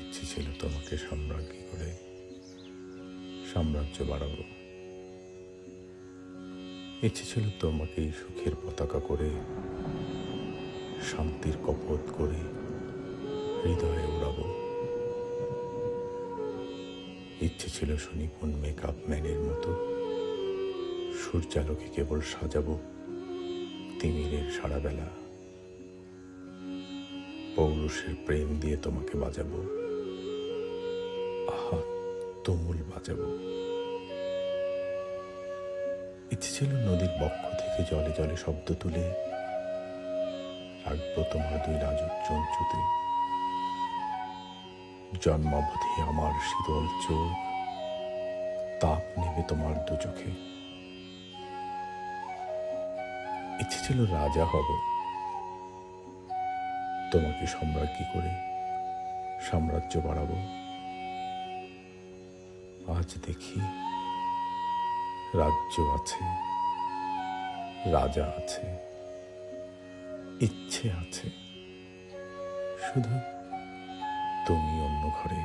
ইচ্ছে ছিল তোমাকে সম্রাজ্ঞী করে সাম্রাজ্য বাড়াবো। ইচ্ছে ছিল তোমাকে সুখের পতাকা করে শান্তির কপোত করে হৃদয়ে উড়াবো। ইচ্ছে ছিল সুনিপুণ মেকআপ ম্যানের মতো সূর্যালোকে কেবল সাজাবো তিমিরের সারা বেলা। পৌরুষের প্রেম দিয়ে তোমাকে বাজাবো, আহা তুমুল বাজাবো। ইচ্ছে ছিল নদীর বক্ষ থেকে জলে জলে শব্দ তুলে রাখবো তোমার দুই লাজুক চঞ্চুতে। জন্মাবধি আমার শীতল চোখ তাপ নেবে তোমার দু চোখে। ইচ্ছে ছিল রাজা হব, তোমাকে সম্রাজ্ঞী করে সাম্রাজ্য বাড়াবো। আজ দেখি রাজ্য আছে, রাজা আছে, ইচ্ছে আছে, শুধু তুমি অন্য ঘরে।